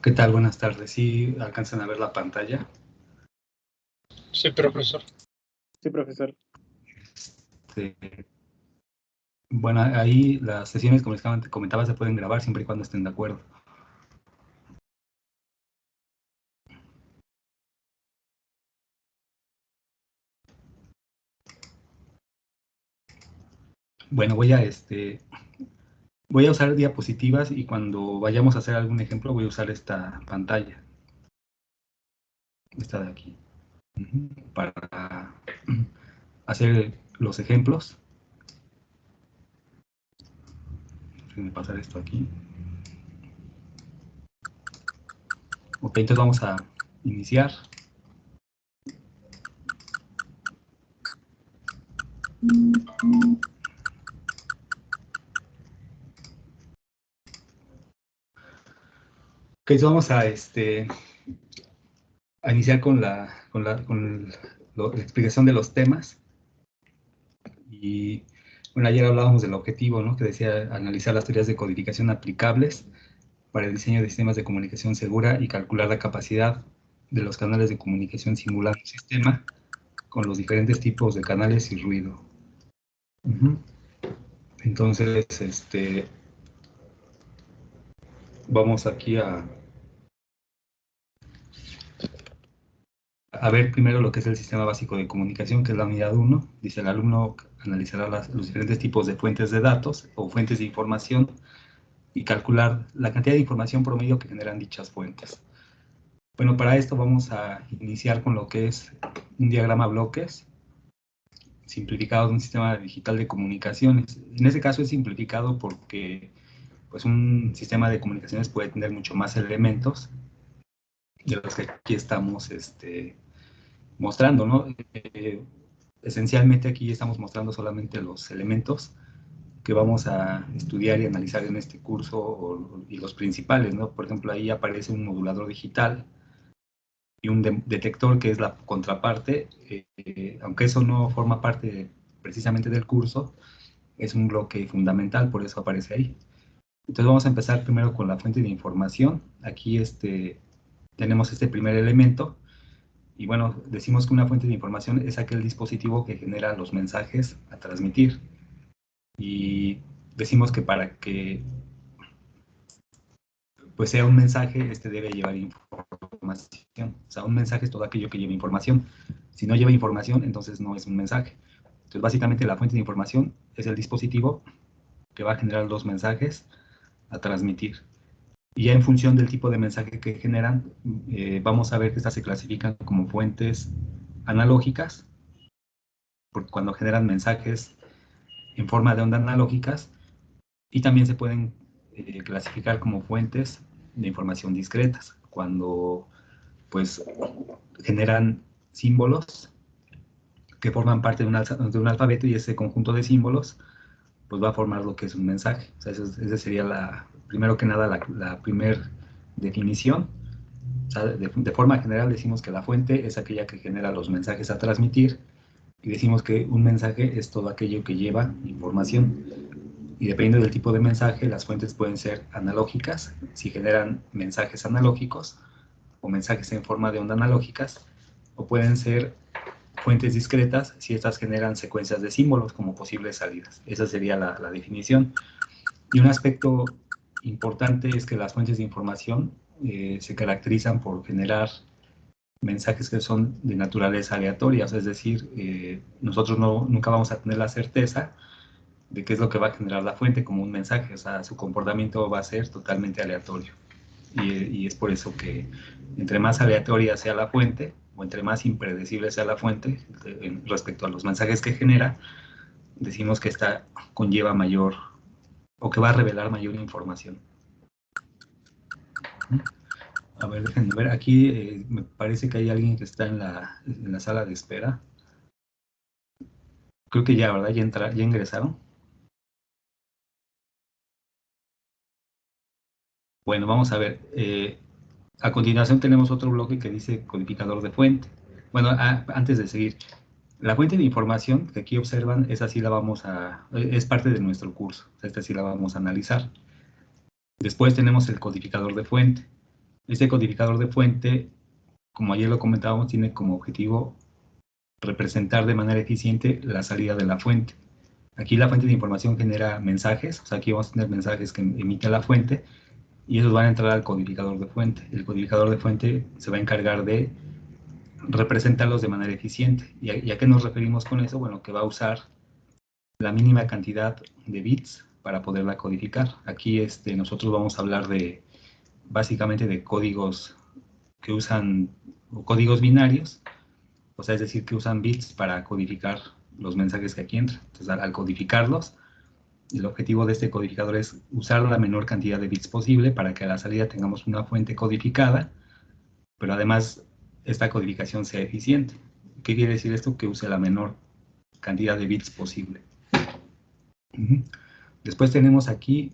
¿Qué tal? Buenas tardes. ¿Sí alcanzan a ver la pantalla? Sí, profesor. Sí, profesor. Bueno, ahí las sesiones, como les comentaba, se pueden grabar siempre y cuando estén de acuerdo. Bueno, voy a usar diapositivas y cuando vayamos a hacer algún ejemplo voy a usar esta pantalla. Esta de aquí. Para hacer los ejemplos. Déjenme pasar esto aquí. Ok, entonces vamos a iniciar. Ok, entonces vamos a iniciar con la explicación de los temas. Y bueno, ayer hablábamos del objetivo, ¿no? Que decía analizar las teorías de codificación aplicables para el diseño de sistemas de comunicación segura y calcular la capacidad de los canales de comunicación simulando un sistema con los diferentes tipos de canales y ruido. Entonces, vamos aquí a ver primero lo que es el sistema básico de comunicación, que es la unidad 1. Dice, el alumno analizará los diferentes tipos de fuentes de datos o fuentes de información y calcular la cantidad de información promedio que generan dichas fuentes. Bueno, para esto vamos a iniciar con lo que es un diagrama bloques simplificado de un sistema digital de comunicaciones. En este caso es simplificado porque pues, un sistema de comunicaciones puede tener mucho más elementos de los que aquí estamos mostrando, ¿no? Esencialmente aquí estamos mostrando solamente los elementos que vamos a estudiar y analizar en este curso y los principales, ¿no? Por ejemplo, ahí aparece un modulador digital y un detector que es la contraparte, aunque eso no forma parte precisamente del curso, es un bloque fundamental, por eso aparece ahí. Entonces vamos a empezar primero con la fuente de información. Aquí tenemos este primer elemento, y bueno, decimos que una fuente de información es aquel dispositivo que genera los mensajes a transmitir. Y decimos que para que pues sea un mensaje, debe llevar información. O sea, un mensaje es todo aquello que lleva información. Si no lleva información, entonces no es un mensaje. Entonces, básicamente la fuente de información es el dispositivo que va a generar los mensajes a transmitir. Y ya en función del tipo de mensaje que generan, vamos a ver que estas se clasifican como fuentes analógicas, porque cuando generan mensajes en forma de ondas analógicas, y también se pueden clasificar como fuentes de información discretas, cuando pues generan símbolos que forman parte de un alfabeto, y ese conjunto de símbolos pues va a formar lo que es un mensaje. O sea, esa sería primero que nada la primera definición. O sea, de forma general decimos que la fuente es aquella que genera los mensajes a transmitir, y decimos que un mensaje es todo aquello que lleva información. Y dependiendo del tipo de mensaje, las fuentes pueden ser analógicas, si generan mensajes analógicos, o mensajes en forma de onda analógicas, o pueden ser fuentes discretas si estas generan secuencias de símbolos como posibles salidas. Esa sería la definición. Y un aspecto importante es que las fuentes de información se caracterizan por generar mensajes que son de naturaleza aleatoria, es decir, nosotros nunca vamos a tener la certeza de qué es lo que va a generar la fuente como un mensaje. O sea, su comportamiento va a ser totalmente aleatorio. Y es por eso que entre más aleatoria sea la fuente, o entre más impredecible sea la fuente respecto a los mensajes que genera, decimos que esta conlleva mayor, o que va a revelar mayor información. A ver, déjenme ver, aquí me parece que hay alguien que está en la sala de espera. Creo que ya, ¿verdad? ¿Ya ingresaron? Bueno, vamos a ver. A continuación tenemos otro bloque que dice codificador de fuente. Bueno, antes de seguir, la fuente de información que aquí observan, esa sí es parte de nuestro curso. Esta sí la vamos a analizar. Después tenemos el codificador de fuente. Este codificador de fuente, como ayer lo comentábamos, tiene como objetivo representar de manera eficiente la salida de la fuente. Aquí la fuente de información genera mensajes, o sea, aquí vamos a tener mensajes que emite la fuente, y esos van a entrar al codificador de fuente. El codificador de fuente se va a encargar de representarlos de manera eficiente. ¿Y a qué nos referimos con eso? Bueno, que va a usar la mínima cantidad de bits para poderla codificar. Aquí nosotros vamos a hablar básicamente de códigos que usan, o códigos binarios, o sea, es decir, que usan bits para codificar los mensajes que aquí entran. Entonces, al codificarlos, el objetivo de este codificador es usar la menor cantidad de bits posible para que a la salida tengamos una fuente codificada, pero además esta codificación sea eficiente. ¿Qué quiere decir esto? Que use la menor cantidad de bits posible. Después tenemos aquí,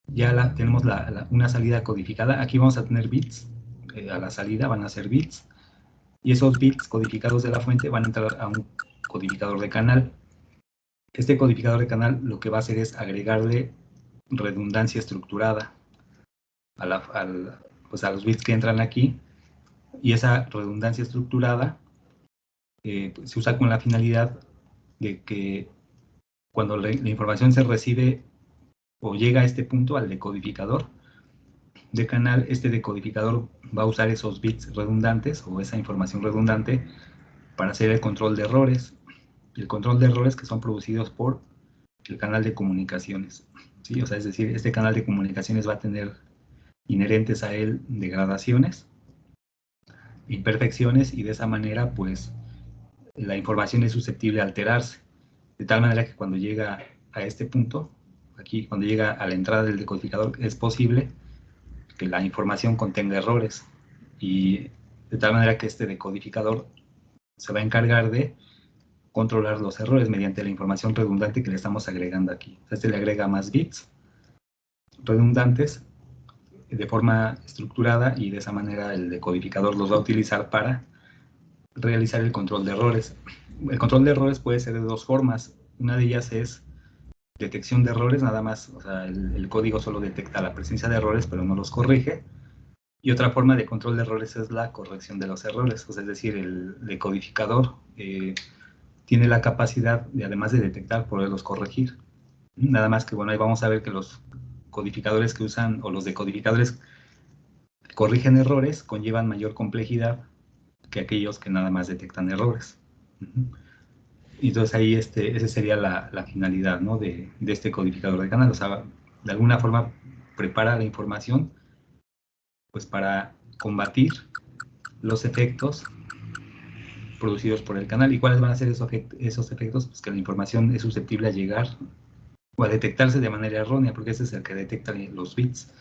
tenemos una salida codificada. Aquí vamos a tener bits, a la salida van a ser bits, y esos bits codificados de la fuente van a entrar a un codificador de canal. Este codificador de canal lo que va a hacer es agregarle redundancia estructurada pues a los bits que entran aquí, y esa redundancia estructurada pues se usa con la finalidad de que cuando la información se recibe o llega a este punto al decodificador de canal, este decodificador va a usar esos bits redundantes o esa información redundante para hacer el control de errores. El control de errores que son producidos por el canal de comunicaciones. ¿Sí? O sea, es decir, este canal de comunicaciones va a tener inherentes a él degradaciones, imperfecciones, y de esa manera, pues, la información es susceptible a alterarse. De tal manera que cuando llega a este punto, aquí, cuando llega a la entrada del decodificador, es posible que la información contenga errores. Y de tal manera que este decodificador se va a encargar de controlar los errores mediante la información redundante que le estamos agregando aquí. Este le agrega más bits redundantes de forma estructurada, y de esa manera el decodificador los va a utilizar para realizar el control de errores. El control de errores puede ser de dos formas. Una de ellas es detección de errores, nada más, o sea, el código solo detecta la presencia de errores, pero no los corrige. Y otra forma de control de errores es la corrección de los errores, o sea, es decir, el decodificador tiene la capacidad de, además de detectar, poderlos corregir. Nada más que, bueno, ahí vamos a ver que los codificadores que usan, o los decodificadores que corrigen errores, conllevan mayor complejidad que aquellos que nada más detectan errores. Y entonces ahí esa sería la finalidad, ¿no?, de este codificador de canal. O sea, de alguna forma prepara la información pues para combatir los efectos producidos por el canal. ¿Y cuáles van a ser esos efectos? Pues que la información es susceptible a llegar o a detectarse de manera errónea, porque ese es el que detecta los bits.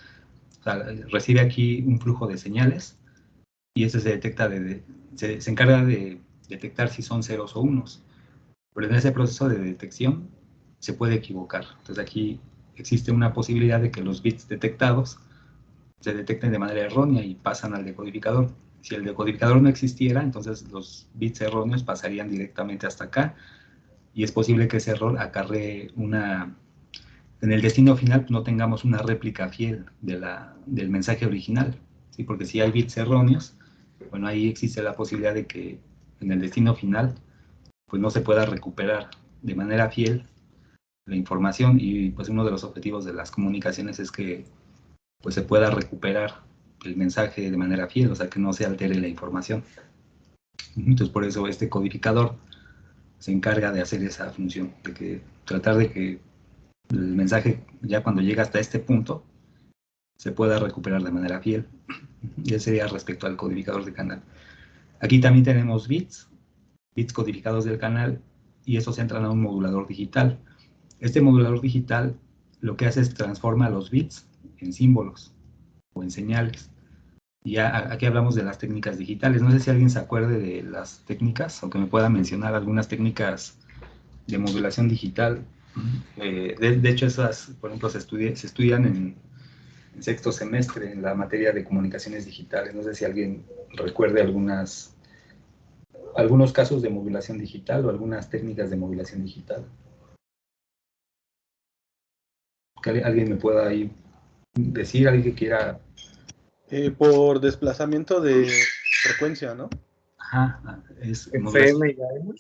O sea, recibe aquí un flujo de señales, y ese se detecta se encarga de detectar si son ceros o unos. Pero en ese proceso de detección se puede equivocar. Entonces aquí existe una posibilidad de que los bits detectados se detecten de manera errónea y pasan al decodificador. Si el decodificador no existiera, entonces los bits erróneos pasarían directamente hasta acá, y es posible que ese error acarree en el destino final no tengamos una réplica fiel del mensaje original, ¿sí? Porque si hay bits erróneos, bueno, ahí existe la posibilidad de que en el destino final pues no se pueda recuperar de manera fiel la información, y pues uno de los objetivos de las comunicaciones es que pues se pueda recuperar el mensaje de manera fiel, o sea, que no se altere la información. Entonces, por eso este codificador se encarga de hacer esa función, tratar de que el mensaje, ya cuando llega hasta este punto, se pueda recuperar de manera fiel. Y eso sería respecto al codificador de canal. Aquí también tenemos bits codificados del canal, y esos entran a un modulador digital. Este modulador digital lo que hace es transforma los bits en símbolos o en señales. Y ya aquí hablamos de las técnicas digitales. No sé si alguien se acuerde de las técnicas, o que me pueda mencionar algunas técnicas de modulación digital. De hecho, esas, por ejemplo, se estudian en sexto semestre en la materia de comunicaciones digitales. No sé si alguien recuerde algunos casos de modulación digital o algunas técnicas de modulación digital. Que alguien me pueda ahí decir, alguien que quiera Por desplazamiento de frecuencia, ¿no? Ajá, es FM y modulación. AM.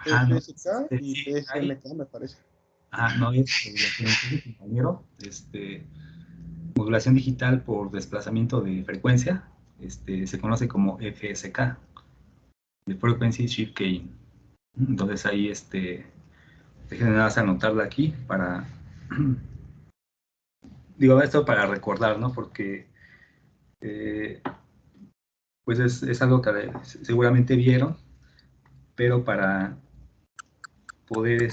Ajá, no, FSK y sí, hay. PSMK, me parece. Ajá, no es lo que me dice mi compañero, modulación digital por desplazamiento de frecuencia, se conoce como FSK, de Frequency Shift Keying. Entonces ahí, déjenme nada más anotarla aquí para, digo, esto para recordar, ¿no? Porque, pues es algo que seguramente vieron, pero para poder,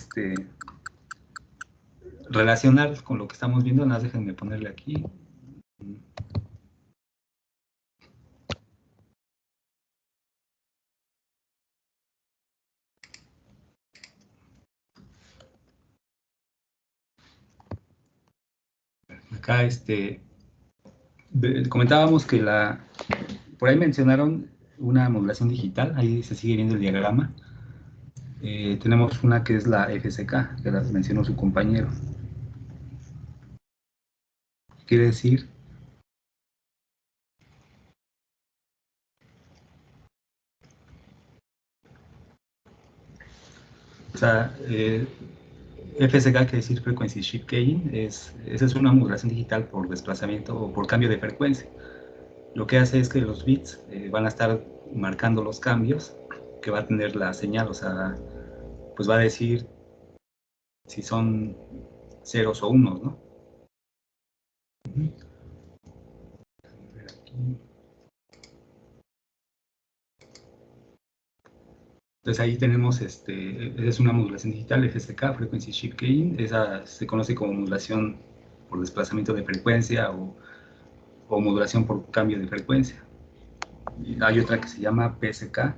relacionar con lo que estamos viendo, nada más déjenme ponerle aquí. Acá, comentábamos que por ahí mencionaron una modulación digital, ahí se sigue viendo el diagrama. Tenemos una que es la FSK, que la mencionó su compañero. Quiere decir, o sea, FSK quiere decir Frequency Shift Keying, esa es una modulación digital por desplazamiento o por cambio de frecuencia. Lo que hace es que los bits van a estar marcando los cambios que va a tener la señal, o sea, pues va a decir si son ceros o unos, ¿no? Entonces ahí tenemos, es una modulación digital, FSK, Frequency Shift Keying, esa se conoce como modulación por desplazamiento de frecuencia o modulación por cambio de frecuencia. Y hay otra que se llama PSK.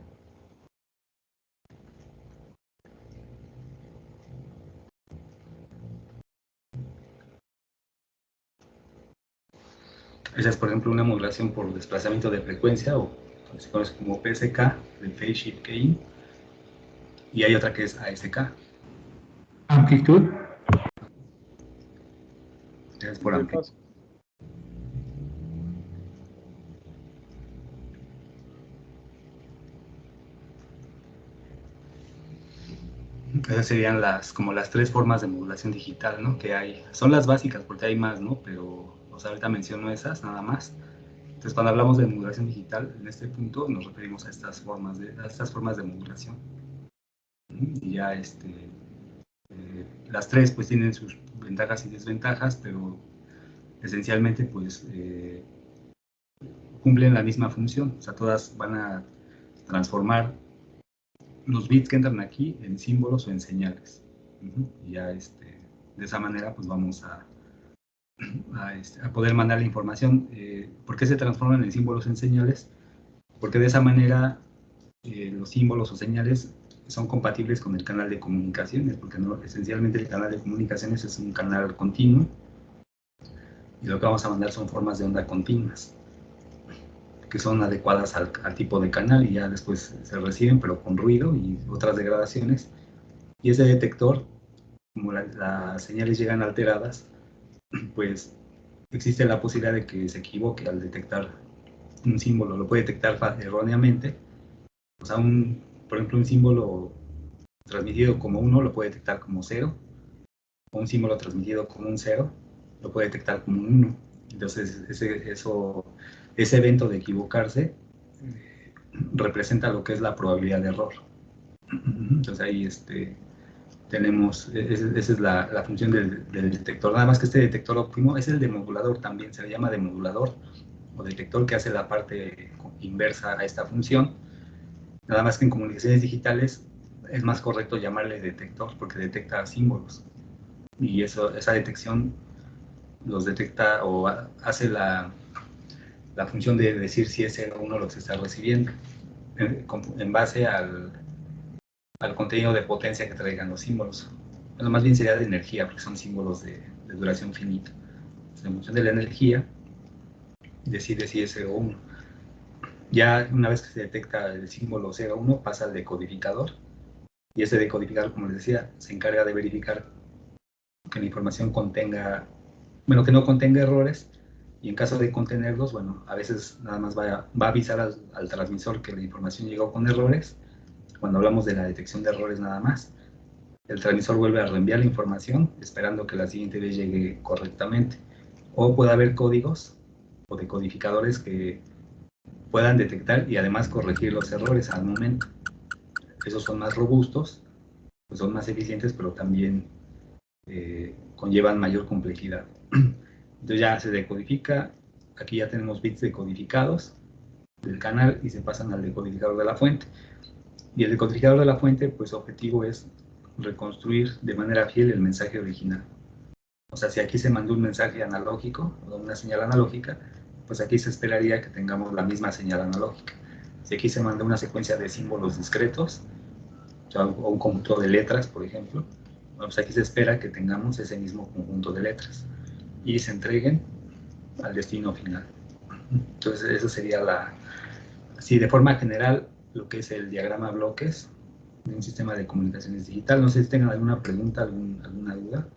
Esa es, por ejemplo, una modulación por desplazamiento de frecuencia o se conoce como PSK, de Phase Shift Keying. Y hay otra que es ASK. Amplitud. Es por amplitud. Esas serían como las tres formas de modulación digital, ¿no? Que hay. Son las básicas porque hay más, ¿no? Pero, o sea, ahorita menciono esas nada más. Entonces, cuando hablamos de modulación digital, en este punto nos referimos a estas formas de modulación. Y ya, las tres pues tienen sus ventajas y desventajas, pero esencialmente pues cumplen la misma función. O sea, todas van a transformar los bits que entran aquí en símbolos o en señales. Y ya de esa manera pues vamos a poder mandar la información. ¿Por qué se transforman en símbolos o en señales? Porque de esa manera los símbolos o señales son compatibles con el canal de comunicaciones, porque no, esencialmente el canal de comunicaciones es un canal continuo y lo que vamos a mandar son formas de onda continuas que son adecuadas al tipo de canal y ya después se reciben pero con ruido y otras degradaciones, y ese detector, como las señales llegan alteradas, pues existe la posibilidad de que se equivoque al detectar un símbolo, lo puede detectar erróneamente. O sea, por ejemplo, un símbolo transmitido como 1 lo puede detectar como 0, o un símbolo transmitido como un 0 lo puede detectar como un 1. Entonces, ese evento de equivocarse representa lo que es la probabilidad de error. Entonces ahí tenemos, esa es la función del detector. Nada más que este detector óptimo es el demodulador también, se le llama demodulador o detector, que hace la parte inversa a esta función. Nada más que en comunicaciones digitales es más correcto llamarle detector porque detecta símbolos. Y esa detección los detecta o hace la función de decir si es 0 o 1 lo que se está recibiendo en base al contenido de potencia que traigan los símbolos. Bueno, más bien sería de energía, porque son símbolos de duración finita. Entonces, en función de la energía, decide si es 0 o 1. Ya una vez que se detecta el símbolo 0 o 1, pasa al decodificador. Y ese decodificador, como les decía, se encarga de verificar que la información contenga, bueno, que no contenga errores Y en caso de contenerlos, bueno, a veces nada más va a avisar al transmisor que la información llegó con errores, cuando hablamos de la detección de errores nada más. El transmisor vuelve a reenviar la información, esperando que la siguiente vez llegue correctamente. O puede haber códigos o decodificadores que puedan detectar y además corregir los errores al momento. Esos son más robustos, pues son más eficientes, pero también conllevan mayor complejidad. Entonces ya se decodifica, aquí ya tenemos bits decodificados del canal y se pasan al decodificador de la fuente. Y el decodificador de la fuente, pues su objetivo es reconstruir de manera fiel el mensaje original. O sea, si aquí se mandó un mensaje analógico o una señal analógica, pues aquí se esperaría que tengamos la misma señal analógica. Si aquí se mandó una secuencia de símbolos discretos, o un conjunto de letras, por ejemplo, pues aquí se espera que tengamos ese mismo conjunto de letras y se entreguen al destino final. Entonces, eso sería así de forma general, lo que es el diagrama bloques de un sistema de comunicaciones digital. No sé si tengan alguna pregunta, alguna duda.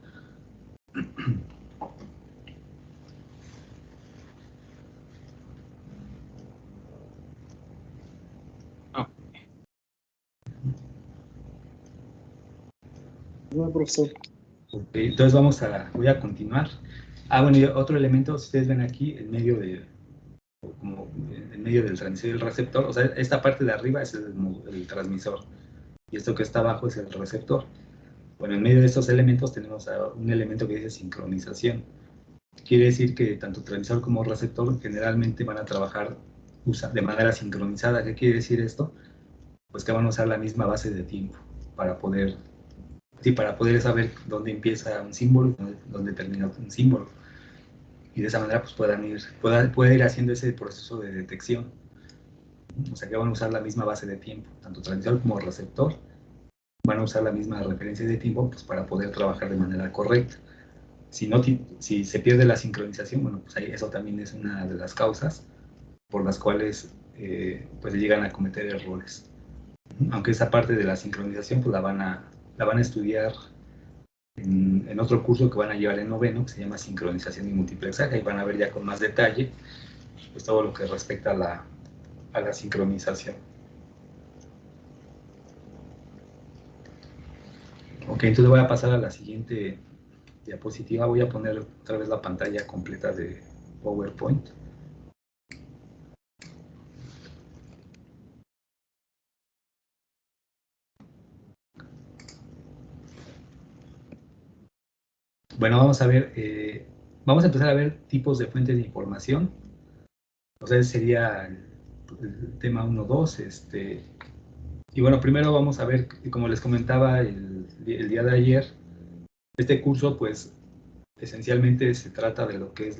No, profesor. Okay, entonces voy a continuar. Bueno, y otro elemento, si ustedes ven aquí, en medio del transmisor y el receptor, o sea, esta parte de arriba es el transmisor, y esto que está abajo es el receptor. Bueno, en medio de estos elementos tenemos un elemento que dice sincronización. Quiere decir que tanto transmisor como receptor generalmente van a trabajar de manera sincronizada. ¿Qué quiere decir esto? Pues que van a usar la misma base de tiempo para poder saber dónde empieza un símbolo y dónde termina un símbolo. Y de esa manera pues puede ir haciendo ese proceso de detección. O sea que van a usar la misma base de tiempo, tanto transmisor como receptor van a usar la misma referencia de tiempo pues, para poder trabajar de manera correcta. Si se pierde la sincronización, bueno, pues ahí eso también es una de las causas por las cuales pues llegan a cometer errores. Aunque esa parte de la sincronización pues la van a estudiar en otro curso que van a llevar en noveno, que se llama sincronización y multiplexaje, y van a ver ya con más detalle pues todo lo que respecta a la sincronización. Ok, entonces voy a pasar a la siguiente diapositiva. Voy a poner otra vez la pantalla completa de PowerPoint. Bueno, vamos a empezar a ver tipos de fuentes de información. O sea, ese sería el tema 1.2. Y bueno, primero vamos a ver, como les comentaba el día de ayer, este curso pues esencialmente se trata de lo que es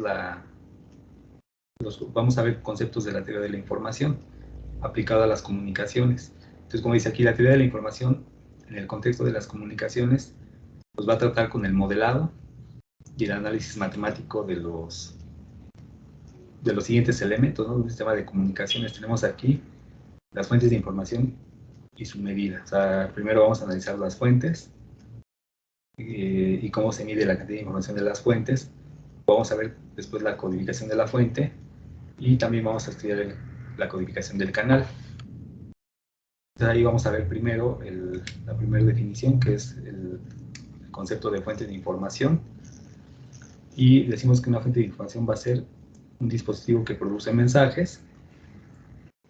vamos a ver conceptos de la teoría de la información aplicada a las comunicaciones. Entonces, como dice aquí, la teoría de la información en el contexto de las comunicaciones pues va a tratar con el modelado y el análisis matemático de los siguientes elementos, ¿no? Un sistema de comunicaciones. Tenemos aquí las fuentes de información y su medida. O sea, primero vamos a analizar las fuentes y cómo se mide la cantidad de información de las fuentes. Vamos a ver después la codificación de la fuente y también vamos a estudiar la codificación del canal. Entonces ahí vamos a ver primero la primera definición, que es el concepto de fuente de información. Y decimos que una fuente de información va a ser un dispositivo que produce mensajes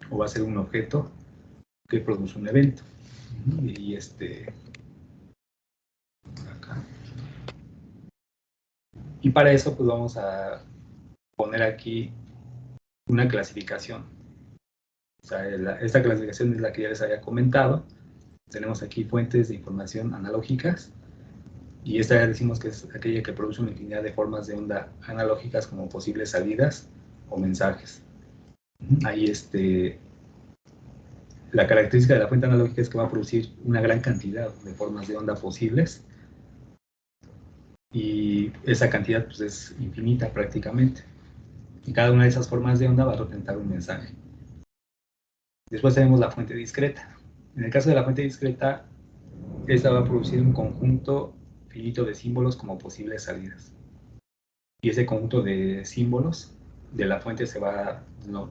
o va a ser un objeto que produce un evento. Y acá. Y para eso pues vamos a poner aquí una clasificación. O sea, esta clasificación es la que ya les había comentado. Tenemos aquí fuentes de información analógicas y esta ya decimos que es aquella que produce una infinidad de formas de onda analógicas como posibles salidas o mensajes. Ahí la característica de la fuente analógica es que va a producir una gran cantidad de formas de onda posibles y esa cantidad pues, es infinita prácticamente. Y cada una de esas formas de onda va a representar un mensaje. Después tenemos la fuente discreta. En el caso de la fuente discreta, esta va a producir un conjunto finito de símbolos como posibles salidas. Y ese conjunto de símbolos de la fuente se va a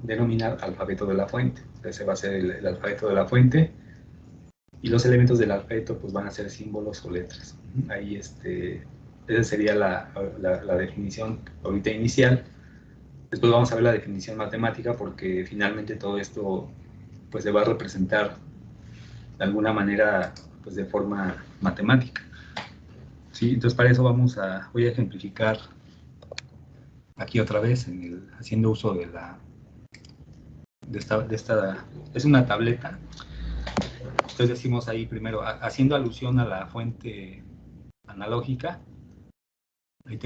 denominar alfabeto de la fuente. Entonces, se va a hacer el alfabeto de la fuente, y los elementos del alfabeto pues van a ser símbolos o letras. Ahí esa sería la definición ahorita inicial. Después vamos a ver la definición matemática, porque finalmente todo esto pues se va a representar de alguna manera pues de forma matemática. ¿Sí? Entonces para eso voy a ejemplificar aquí otra vez haciendo uso de esta, es una tableta. Entonces decimos ahí primero, haciendo alusión a la fuente analógica, ahí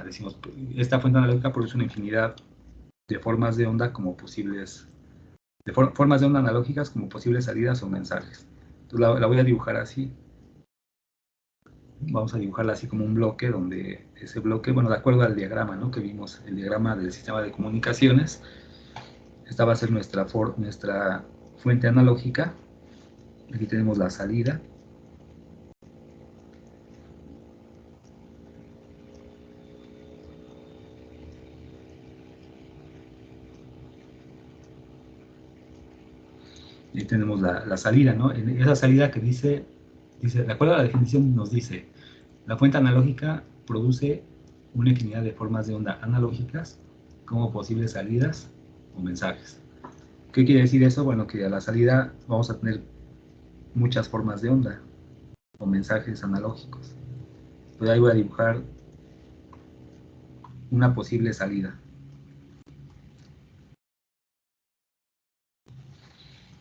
decimos, esta fuente analógica produce una infinidad de formas de onda como posibles, formas de onda analógicas como posibles salidas o mensajes. Entonces la voy a dibujar así. Vamos a dibujarla así como un bloque, donde ese bloque, bueno, de acuerdo al diagrama, ¿no?, que vimos, el diagrama del sistema de comunicaciones, esta va a ser nuestra fuente analógica. Aquí tenemos la salida. Y tenemos la salida, ¿no? En esa salida que dice, de acuerdo a la definición, nos dice, la fuente analógica produce una infinidad de formas de onda analógicas como posibles salidas o mensajes. ¿Qué quiere decir eso? Bueno, que a la salida vamos a tener muchas formas de onda o mensajes analógicos. Entonces ahí voy a dibujar una posible salida.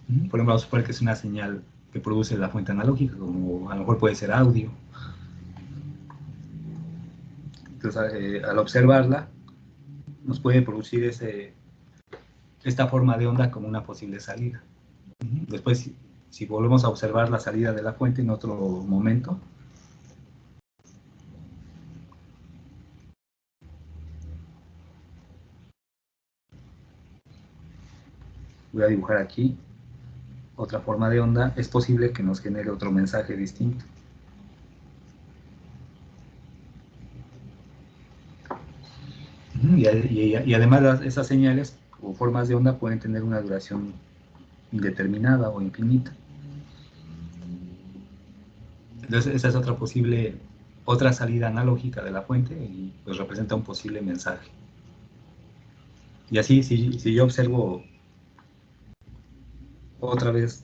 Por ejemplo, vamos a suponer que es una señal que produce la fuente analógica, como a lo mejor puede ser audio. Entonces, al observarla, nos puede producir esta forma de onda como una posible salida. Después, si volvemos a observar la salida de la fuente en otro momento, voy a dibujar aquí otra forma de onda, es posible que nos genere otro mensaje distinto. Y además esas señales o formas de onda pueden tener una duración indeterminada o infinita. Entonces esa es otra salida analógica de la fuente, y pues representa un posible mensaje. Y así, si yo observo otra vez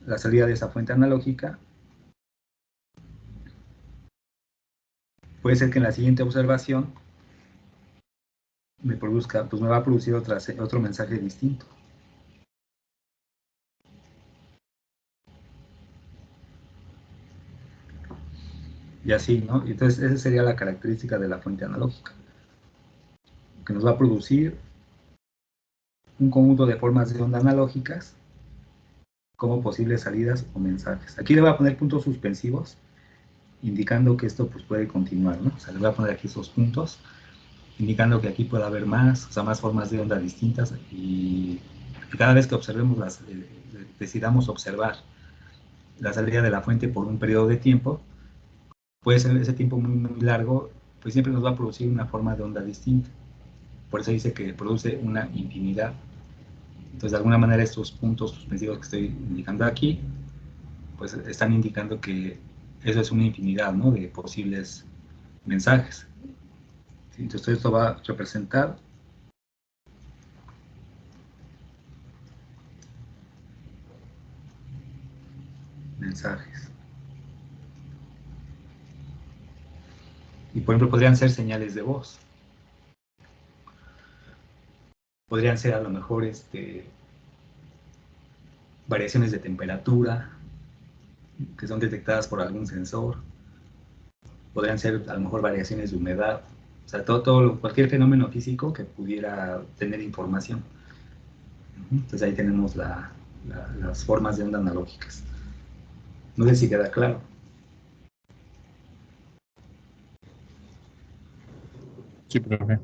la salida de esa fuente analógica, puede ser que en la siguiente observación me va a producir otro mensaje distinto. Y así, ¿no? Entonces esa sería la característica de la fuente analógica, que nos va a producir un conjunto de formas de onda analógicas como posibles salidas o mensajes. Aquí le voy a poner puntos suspensivos, indicando que esto pues puede continuar, ¿no? O sea, le voy a poner aquí esos puntos, indicando que aquí puede haber más formas de onda distintas, y cada vez que decidamos observar la salida de la fuente por un periodo de tiempo, puede ser ese tiempo muy, muy largo, pues siempre nos va a producir una forma de onda distinta. Por eso dice que produce una infinidad. Entonces, de alguna manera, estos puntos suspensivos que estoy indicando aquí, pues están indicando que eso es una infinidad, ¿no?, de posibles mensajes. Entonces, esto va a representar mensajes. Y, por ejemplo, podrían ser señales de voz. Podrían ser, a lo mejor, variaciones de temperatura que son detectadas por algún sensor. Podrían ser, a lo mejor, variaciones de humedad. O sea, cualquier fenómeno físico que pudiera tener información. Entonces ahí tenemos las formas de onda analógicas. No sé si queda claro. Sí, profe.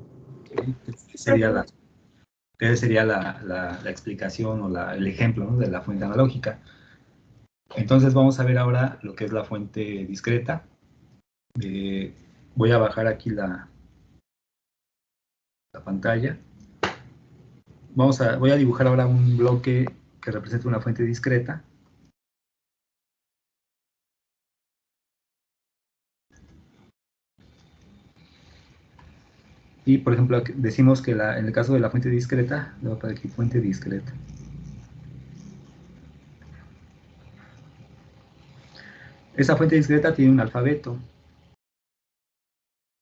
Esa sería la explicación o el ejemplo, ¿no?, de la fuente analógica. Entonces vamos a ver ahora lo que es la fuente discreta. Voy a bajar aquí la pantalla. Voy a dibujar ahora un bloque que representa una fuente discreta. Y, por ejemplo, decimos que en el caso de la fuente discreta, le voy a poner aquí fuente discreta. Esa fuente discreta tiene un alfabeto.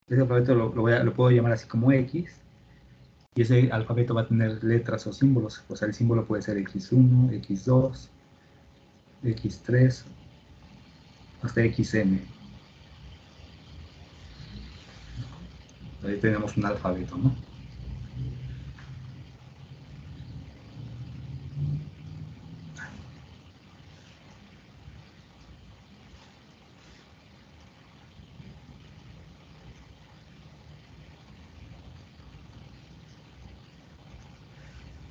Ese alfabeto lo puedo llamar así como X. Y ese alfabeto va a tener letras o símbolos. O sea, el símbolo puede ser X1, X2, X3, hasta XM. Ahí tenemos un alfabeto, ¿no?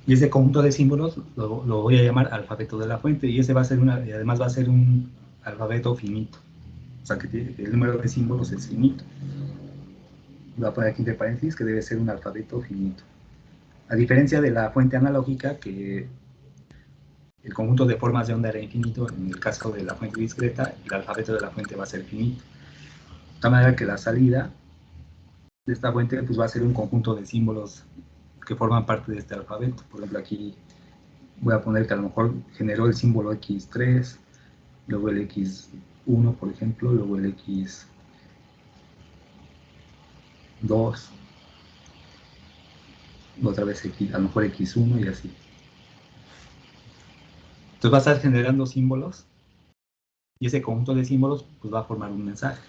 Y ese conjunto de símbolos lo voy a llamar alfabeto de la fuente, y ese va a ser y además va a ser un alfabeto finito. O sea, que el número de símbolos es finito. Lo voy a poner aquí entre paréntesis, que debe ser un alfabeto finito. A diferencia de la fuente analógica, que el conjunto de formas de onda era infinito, en el caso de la fuente discreta, el alfabeto de la fuente va a ser finito. De tal manera que la salida de esta fuente pues, va a ser un conjunto de símbolos que forman parte de este alfabeto. Por ejemplo, aquí voy a poner que a lo mejor generó el símbolo X3, luego el X1, por ejemplo, luego el X2, otra vez X, a lo mejor X1 y así. Entonces va a estar generando símbolos y ese conjunto de símbolos pues, va a formar un mensaje.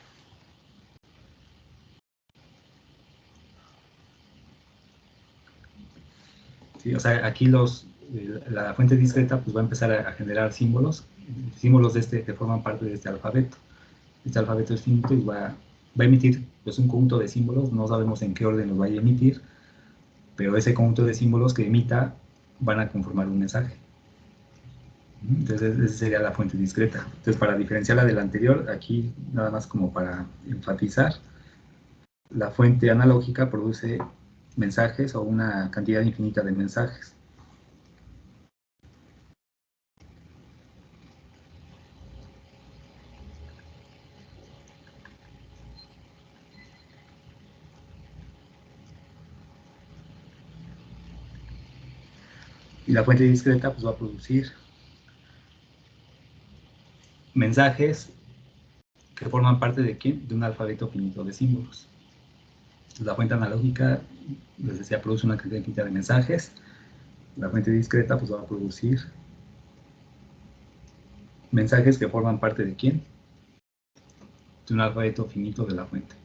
¿Sí? O sea, aquí la fuente discreta pues, va a empezar a generar símbolos que forman parte de este alfabeto. Este alfabeto es finito y va a emitir pues, un conjunto de símbolos, no sabemos en qué orden los vaya a emitir, pero ese conjunto de símbolos que emita van a conformar un mensaje. Entonces, esa sería la fuente discreta. Entonces, para diferenciarla de la anterior, aquí nada más como para enfatizar, la fuente analógica produce mensajes o una cantidad infinita de mensajes. Y la fuente discreta pues, va a producir mensajes que forman parte de ¿quién? De un alfabeto finito de símbolos. La fuente analógica, les decía, produce una cantidad infinita de mensajes. La fuente discreta pues, va a producir mensajes que forman parte de ¿quién? De un alfabeto finito de la fuente.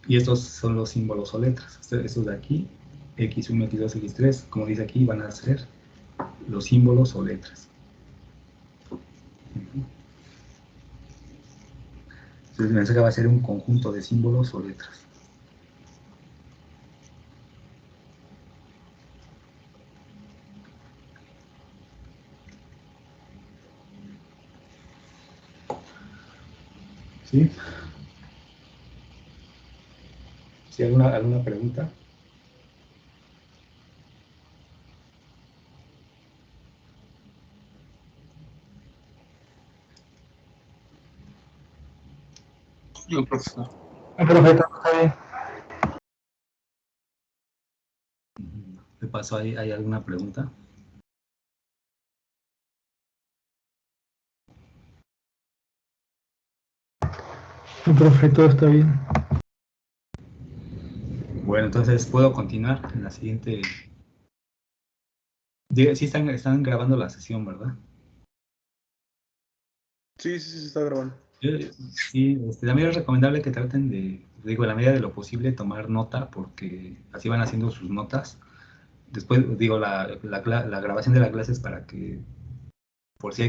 Y estos son los símbolos o letras. Estos de aquí, X1, X2, X3, como dice aquí, van a ser los símbolos o letras. Entonces el mensaje va a ser un conjunto de símbolos o letras. ¿Sí? ¿Sí? ¿Alguna pregunta? Yo, profesor. Profesor, está bien. ¿Qué pasó? ¿Hay alguna pregunta? Profe, todo está bien. Bueno, entonces puedo continuar en la siguiente. Sí están grabando la sesión, ¿verdad? Sí, sí, sí, se está grabando. Sí, también es recomendable que traten de, digo, en la medida de lo posible, tomar nota, porque así van haciendo sus notas. Después, digo, la grabación de la clase es para que, por si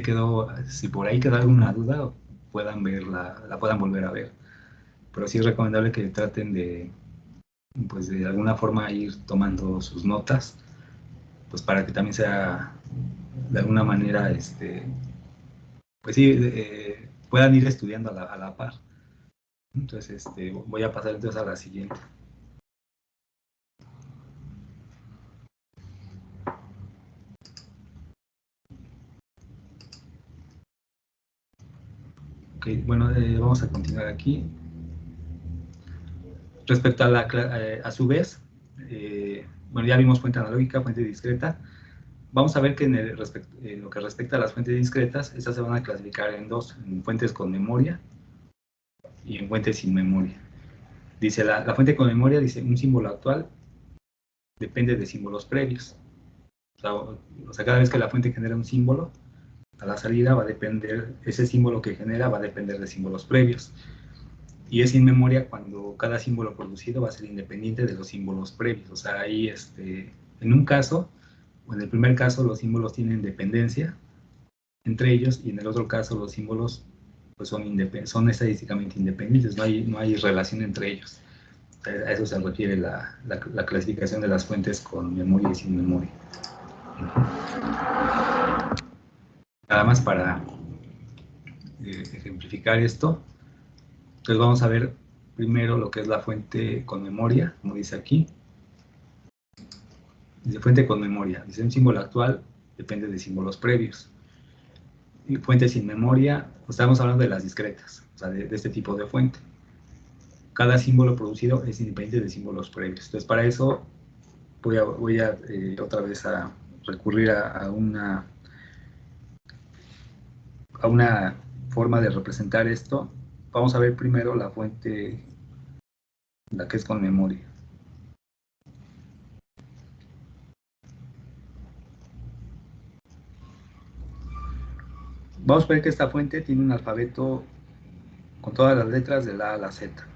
por ahí quedó alguna duda, puedan verla, la puedan volver a ver. Pero sí es recomendable que traten de, pues de alguna forma ir tomando sus notas, pues para que también sea de alguna manera, pues sí, puedan ir estudiando a la par. Entonces, voy a pasar entonces a la siguiente. Ok, bueno, vamos a continuar aquí. Respecto a a su vez, bueno, ya vimos fuente analógica, fuente discreta. Vamos a ver que en lo que respecta a las fuentes discretas, estas se van a clasificar en dos, en fuentes con memoria y en fuentes sin memoria. Dice, la fuente con memoria, dice, un símbolo actual depende de símbolos previos. O sea, cada vez que la fuente genera un símbolo, a la salida va a depender, ese símbolo que genera va a depender de símbolos previos. Y es sin memoria cuando cada símbolo producido va a ser independiente de los símbolos previos. O sea, ahí, en un caso, o en el primer caso, los símbolos tienen dependencia entre ellos, y en el otro caso, los símbolos pues, son estadísticamente independientes, no hay relación entre ellos. A eso se refiere la clasificación de las fuentes con memoria y sin memoria. Nada más para ejemplificar esto, entonces vamos a ver primero lo que es la fuente con memoria, como dice aquí. Dice fuente con memoria, dice un símbolo actual depende de símbolos previos. Y fuente sin memoria, pues estamos hablando de las discretas, o sea, de este tipo de fuente. Cada símbolo producido es independiente de símbolos previos. Entonces, para eso voy a otra vez a recurrir a una forma de representar esto. Vamos a ver primero la fuente, la que es con memoria. Vamos a ver que esta fuente tiene un alfabeto con todas las letras de la A a la Z.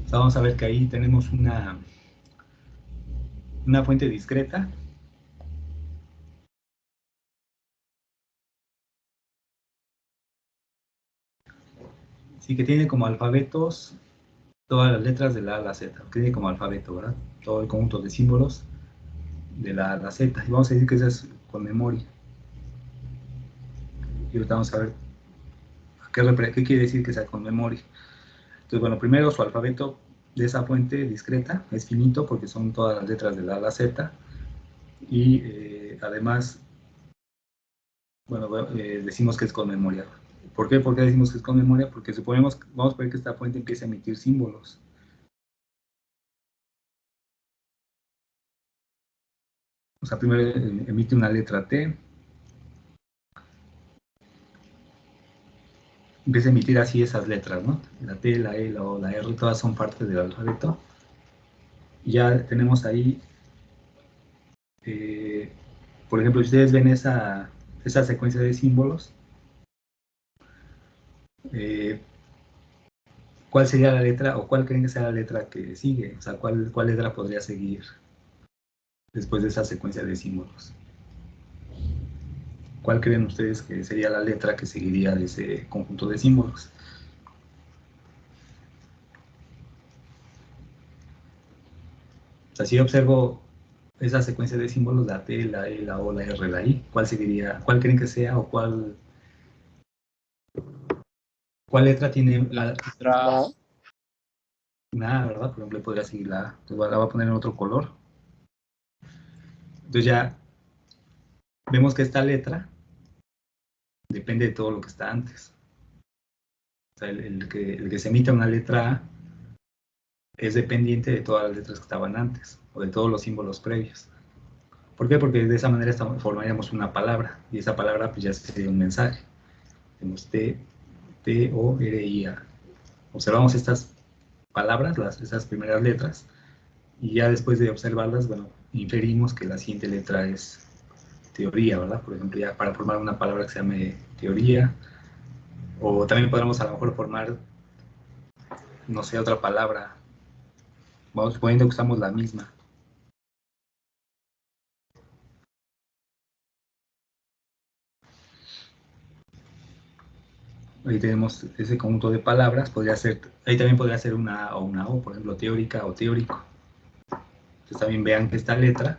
O sea, vamos a ver que ahí tenemos una fuente discreta. Sí, que tiene como alfabetos todas las letras de la A a la Z. Tiene como alfabeto, ¿verdad? Todo el conjunto de símbolos de la A a la Z. Y vamos a decir que esa es con memoria. Y ahorita vamos a ver qué quiere decir que sea con memoria. Entonces, bueno, primero su alfabeto de esa fuente discreta es finito porque son todas las letras de la A a la Z. Y además, bueno, decimos que es con memoria. ¿Por qué? ¿Por qué decimos que es con memoria? Porque suponemos, vamos a ver que esta fuente empieza a emitir símbolos. O sea, primero emite una letra T, empieza a emitir así esas letras, ¿no? La T, la E, la O, la R, todas son parte del alfabeto. Y ya tenemos ahí, por ejemplo, si ustedes ven esa secuencia de símbolos, ¿cuál sería la letra o cuál creen que sea la letra que sigue? O sea, ¿cuál letra podría seguir después de esa secuencia de símbolos? ¿Cuál creen ustedes que sería la letra que seguiría de ese conjunto de símbolos? O sea, si observo esa secuencia de símbolos, la T, la E, la O, la R, la I, ¿cuál seguiría? ¿Cuál creen que sea o cuál letra tiene la La A. A, ¿verdad? Por ejemplo, podría seguir la A. Entonces la voy a poner en otro color. Entonces ya vemos que esta letra depende de todo lo que está antes. O sea, el que se emita una letra A es dependiente de todas las letras que estaban antes, o de todos los símbolos previos. ¿Por qué? Porque de esa manera formaríamos una palabra, y esa palabra pues ya sería un mensaje. Tenemos T-O-R-I-A. Observamos estas palabras, esas primeras letras, y ya después de observarlas, bueno, inferimos que la siguiente letra es teoría, ¿verdad? Por ejemplo, ya para formar una palabra que se llame teoría, o también podemos a lo mejor formar, no sé, otra palabra, vamos suponiendo que usamos la misma. Ahí tenemos ese conjunto de palabras, ahí también podría ser una A o una O, por ejemplo, teórica o teórico. Entonces también vean que esta letra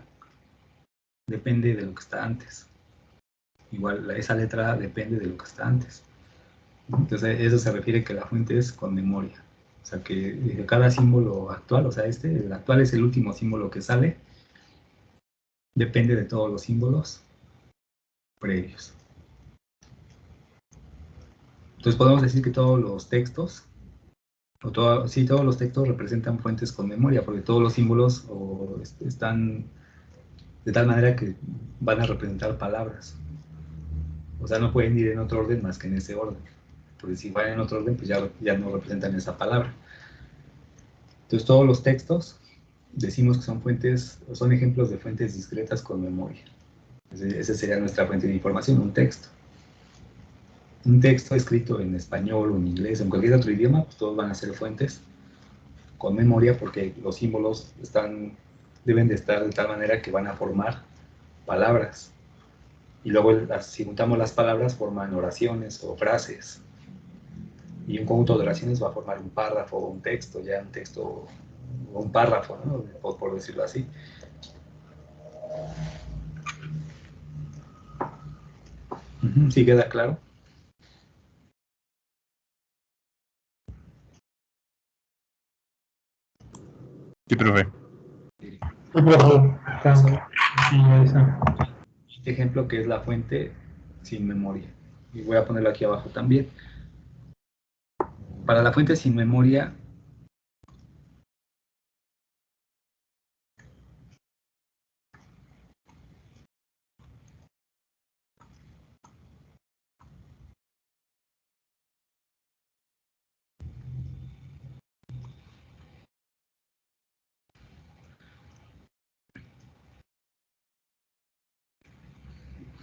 depende de lo que está antes. Igual esa letra depende de lo que está antes. Entonces eso se refiere que la fuente es con memoria. O sea, que cada símbolo actual, o sea, el actual es el último símbolo que sale, depende de todos los símbolos previos. Entonces podemos decir que todos los textos, sí, todos los textos representan fuentes con memoria, porque todos los símbolos están de tal manera que van a representar palabras. O sea, no pueden ir en otro orden más que en ese orden. Porque si van en otro orden, pues ya no representan esa palabra. Entonces todos los textos decimos que son fuentes, son ejemplos de fuentes discretas con memoria. Esa sería nuestra fuente de información, un texto. Un texto escrito en español o en inglés o en cualquier otro idioma, pues todos van a ser fuentes con memoria porque los símbolos deben de estar de tal manera que van a formar palabras. Y luego, si juntamos las palabras, forman oraciones o frases. Y un conjunto de oraciones va a formar un párrafo o un texto, ya un texto o un párrafo, ¿no? por decirlo así. ¿Sí queda claro? Sí, profe. Sí, profe. Este ejemplo que es la fuente sin memoria. Y voy a ponerlo aquí abajo también. Para la fuente sin memoria,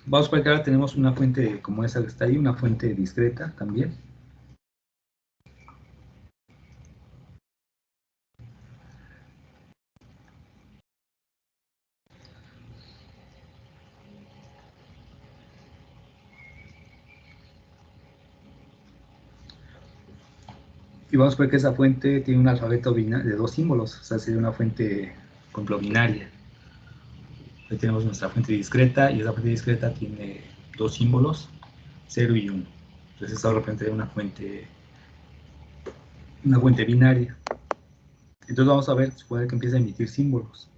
vamos a ver que ahora tenemos una fuente como esa que está ahí, una fuente discreta también. Y vamos a ver que esa fuente tiene un alfabeto de 2 símbolos, o sea, sería una fuente, por ejemplo, binaria. Ahí tenemos nuestra fuente discreta y esa fuente discreta tiene 2 símbolos, 0 y 1. Entonces eso representa una fuente binaria. Entonces vamos a ver, supone que empieza a emitir símbolos.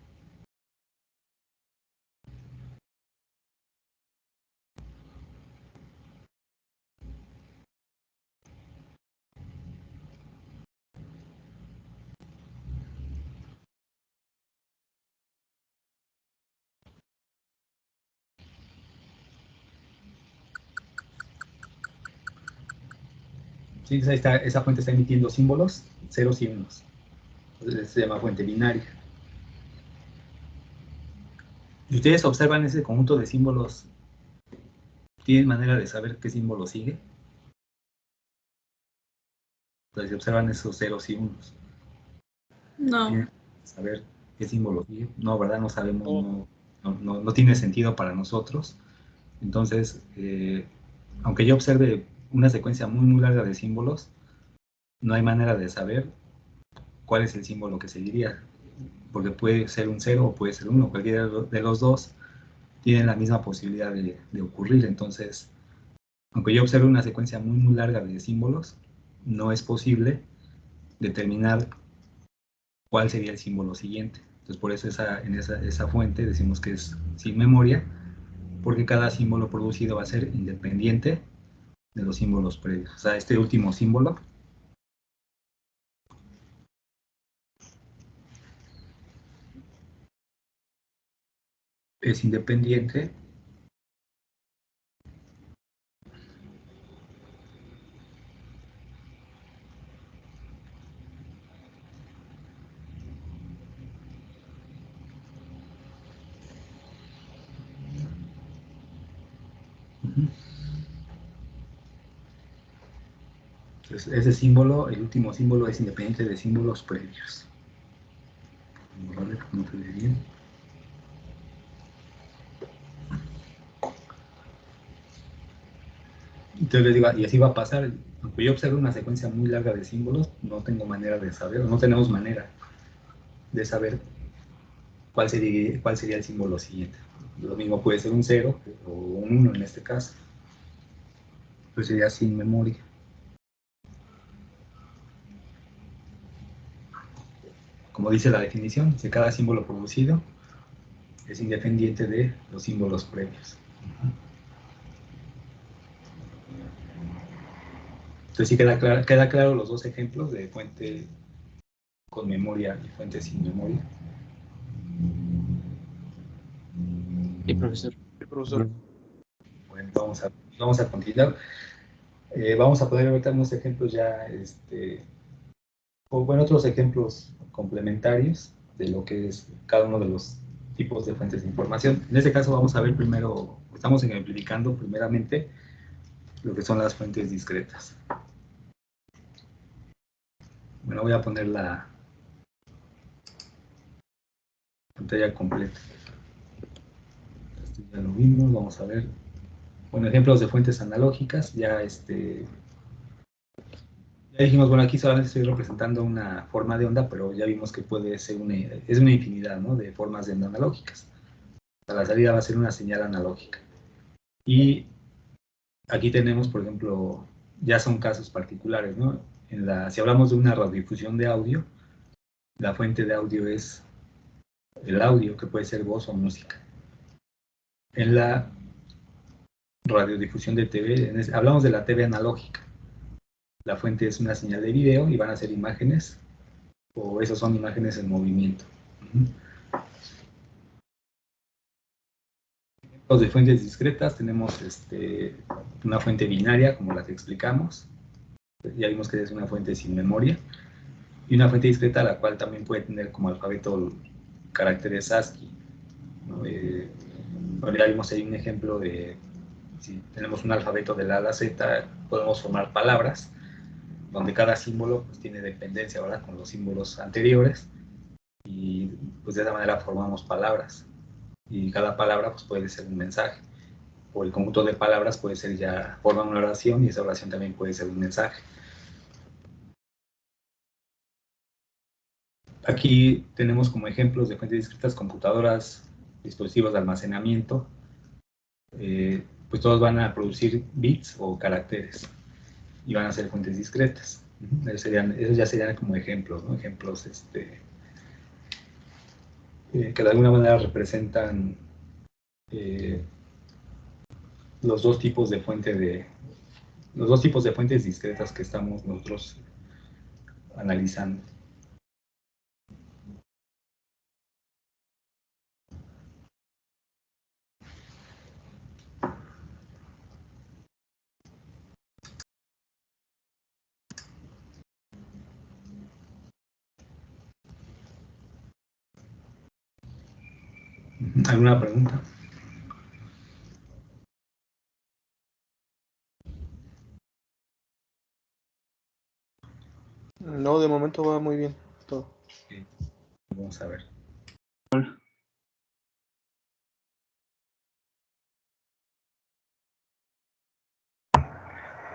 ¿Sí? Ahí está, esa fuente está emitiendo símbolos, ceros y unos. Entonces se llama fuente binaria. Si ustedes observan ese conjunto de símbolos, ¿tienen manera de saber qué símbolo sigue? Entonces, si observan esos ceros y unos, No. ¿tienen saber qué símbolo sigue? No, ¿verdad? No sabemos, no tiene sentido para nosotros. Entonces, aunque yo observe una secuencia muy, muy larga de símbolos, no hay manera de saber cuál es el símbolo que seguiría, porque puede ser un 0 o puede ser 1, cualquiera de los dos tienen la misma posibilidad de ocurrir. Entonces, aunque yo observe una secuencia muy, muy larga de símbolos, no es posible determinar cuál sería el símbolo siguiente. Entonces, por eso esa fuente decimos que es sin memoria, porque cada símbolo producido va a ser independiente de los símbolos previos. O sea, este último símbolo es independiente Entonces, ese símbolo, el último símbolo, es independiente de símbolos previos. Vamos a ver cómo se ve bien. Entonces les digo, y así va a pasar. Aunque yo observe una secuencia muy larga de símbolos, no tengo manera de saber, no tenemos manera de saber cuál sería el símbolo siguiente. Lo mismo puede ser un 0 o un 1 en este caso. Pues sería sin memoria. como dice la definición, de cada símbolo producido es independiente de los símbolos previos. Entonces sí queda claro los dos ejemplos de fuente con memoria y fuente sin memoria. Sí, profesor. Sí, profesor. Bueno, vamos a continuar. Vamos a poder ver unos ejemplos ya, o bueno, otros ejemplos complementarios de lo que es cada uno de los tipos de fuentes de información. En este caso vamos a ver primero, estamos ejemplificando primeramente lo que son las fuentes discretas. Bueno, voy a poner la pantalla completa. Esto ya lo vimos, vamos a ver. Bueno, ejemplos de fuentes analógicas, ya ya dijimos, bueno, aquí solamente estoy representando una forma de onda, pero ya vimos que puede ser es una infinidad, ¿no?, de formas de onda analógicas. A la salida va a ser una señal analógica. Y aquí tenemos, por ejemplo, ya son casos particulares, ¿no? Si hablamos de una radiodifusión de audio, la fuente de audio es el audio, que puede ser voz o música. En la radiodifusión de TV, hablamos de la TV analógica. La fuente es una señal de video y van a ser imágenes, o esas son imágenes en movimiento. Ejemplos de fuentes discretas, tenemos una fuente binaria, como la que explicamos. Ya vimos que es una fuente sin memoria. Y una fuente discreta, la cual también puede tener como alfabeto caracteres ASCII, ¿no? Ya vimos ahí un ejemplo de, si tenemos un alfabeto de la A a la Z, podemos formar palabras, donde cada símbolo pues tiene dependencia, ¿verdad?, con los símbolos anteriores, y pues de esa manera formamos palabras, y cada palabra pues puede ser un mensaje, o el conjunto de palabras puede ser ya, forma una oración, y esa oración también puede ser un mensaje. Aquí tenemos como ejemplos de fuentes discretas computadoras, dispositivos de almacenamiento, pues todos van a producir bits o caracteres, y van a ser fuentes discretas. Esos ya serían como ejemplos, ¿no? Ejemplos que de alguna manera representan los dos tipos de fuentes discretas que estamos nosotros analizando. ¿Alguna pregunta? No, de momento va muy bien todo. Sí. Vamos a ver.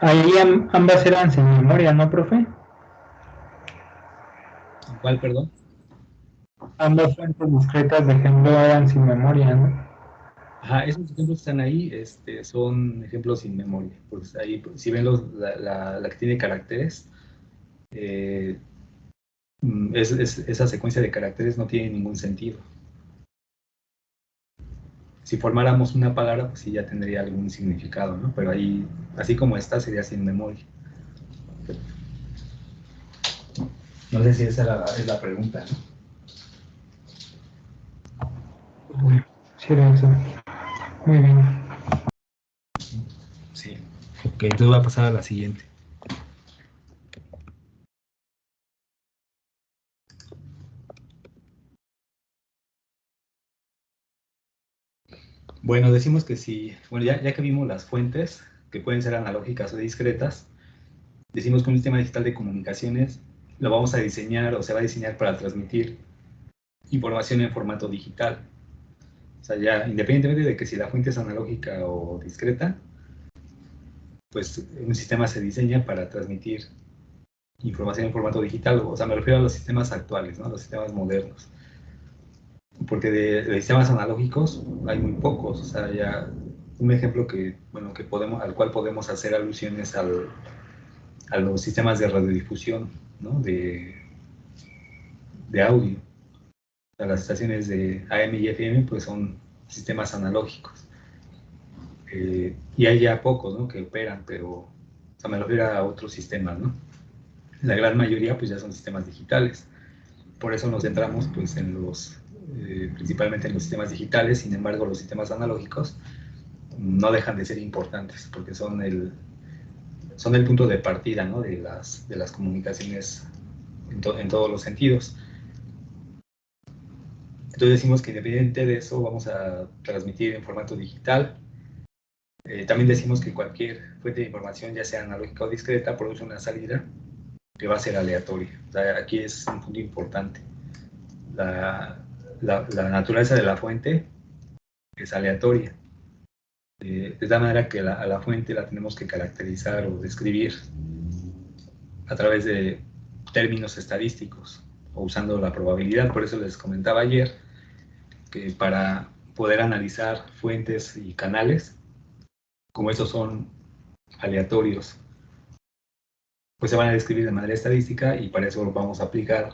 Ahí ambas eran sin memoria, ¿no, profe? ¿Cuál, perdón? Ambas fuentes discretas de ejemplo eran sin memoria, ¿no? Ajá, esos ejemplos que están ahí son ejemplos sin memoria. Pues ahí, si ven la que tiene caracteres, esa secuencia de caracteres no tiene ningún sentido. Si formáramos una palabra, pues sí ya tendría algún significado, ¿no? Pero ahí, así como está, sería sin memoria. No sé si esa es la pregunta, ¿no? Sí, eso. Muy bien. Sí. Ok, entonces voy a pasar a la siguiente. Bueno, decimos que si, bueno, ya que vimos las fuentes, que pueden ser analógicas o discretas, decimos que un sistema digital de comunicaciones lo vamos a diseñar, o se va a diseñar para transmitir información en formato digital. O sea, ya independientemente de que si la fuente es analógica o discreta, pues un sistema se diseña para transmitir información en formato digital. O sea, me refiero a los sistemas actuales, ¿no?, los sistemas modernos. Porque de sistemas analógicos hay muy pocos. O sea, ya un ejemplo al cual podemos hacer alusiones a los sistemas de radiodifusión, ¿no?, de audio. O sea, las estaciones de AM y FM pues son sistemas analógicos. Y hay ya pocos, ¿no?, que operan, pero o sea, me refiero a otros sistemas, ¿no? La gran mayoría pues ya son sistemas digitales. Por eso nos centramos pues en los, principalmente en los sistemas digitales. Sin embargo, los sistemas analógicos no dejan de ser importantes porque son el punto de partida, ¿no?, de las comunicaciones en todos los sentidos. Entonces decimos que independiente de eso vamos a transmitir en formato digital. También decimos que cualquier fuente de información, ya sea analógica o discreta, produce una salida que va a ser aleatoria. O sea, aquí es un punto importante. La naturaleza de la fuente es aleatoria. De tal manera que a la fuente la tenemos que caracterizar o describir a través de términos estadísticos o usando la probabilidad. Por eso les comentaba ayer que para poder analizar fuentes y canales, como estos son aleatorios, pues se van a describir de manera estadística, y para eso vamos a aplicar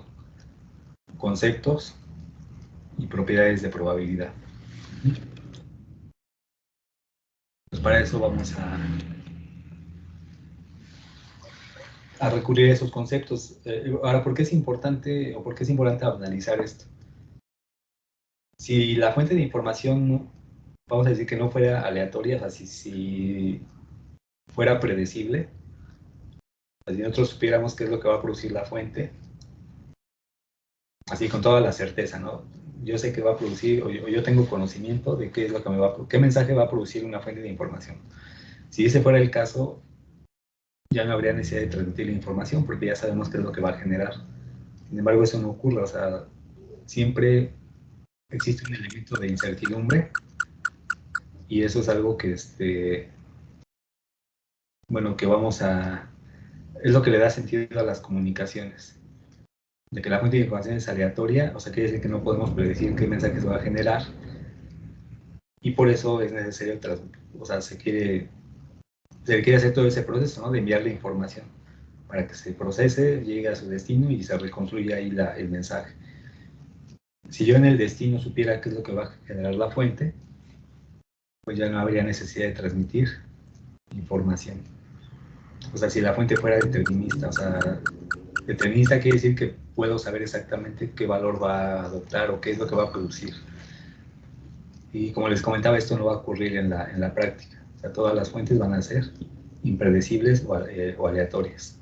conceptos y propiedades de probabilidad. Pues para eso vamos a recurrir a esos conceptos. Ahora, ¿por qué es importante o por qué es importante analizar esto? Si la fuente de información, vamos a decir que no fuera aleatoria, o sea, si fuera predecible, si nosotros supiéramos qué es lo que va a producir la fuente, así con toda la certeza, ¿no? Yo sé que va a producir, o yo tengo conocimiento de qué es lo que qué mensaje va a producir una fuente de información. Si ese fuera el caso, ya no habría necesidad de transmitir la información porque ya sabemos qué es lo que va a generar. Sin embargo, eso no ocurre, o sea, siempre existe un elemento de incertidumbre, y eso es algo que, bueno, que es lo que le da sentido a las comunicaciones. De que la fuente de información es aleatoria, o sea, quiere decir que no podemos predecir qué mensaje se va a generar, y por eso es necesario, o sea, se quiere hacer todo ese proceso, ¿no?, de enviar la información para que se procese, llegue a su destino y se reconstruya ahí el mensaje. Si yo en el destino supiera qué es lo que va a generar la fuente, pues ya no habría necesidad de transmitir información. O sea, si la fuente fuera determinista, o sea, determinista quiere decir que puedo saber exactamente qué valor va a adoptar o qué es lo que va a producir. Y como les comentaba, esto no va a ocurrir en la práctica. O sea, todas las fuentes van a ser impredecibles o aleatorias.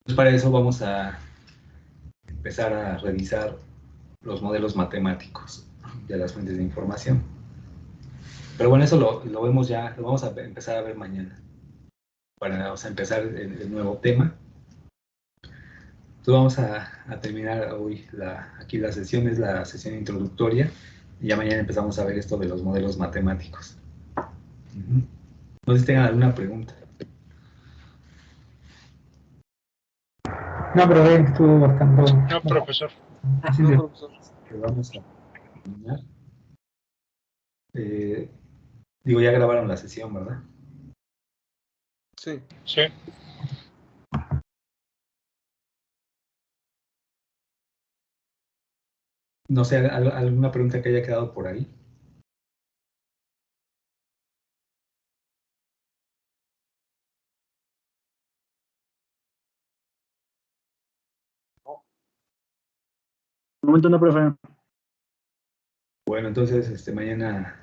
Pues para eso vamos a empezar a revisar los modelos matemáticos de las fuentes de información. Pero bueno, eso lo vemos ya, lo vamos a empezar a ver mañana, para, o sea, empezar el nuevo tema. Entonces vamos a terminar hoy, aquí la sesión es la sesión introductoria, y ya mañana empezamos a ver esto de los modelos matemáticos. No sé si tengan alguna pregunta. No, pero estuvo bastante. No, profesor. Así No, de. profesor. Que vamos a terminar. Digo, ya grabaron la sesión, ¿verdad? Sí. Sí. No sé, alguna pregunta que haya quedado por ahí. De momento no, profe. Bueno, entonces mañana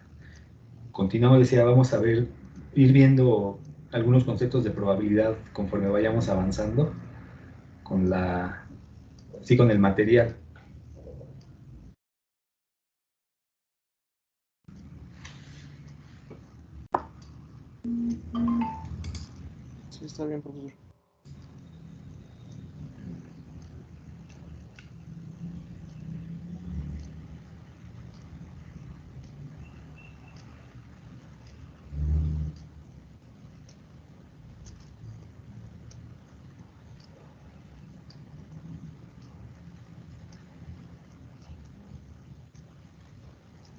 continuamos, decía, vamos a ir viendo algunos conceptos de probabilidad conforme vayamos avanzando con con el material. Sí, está bien, profesor.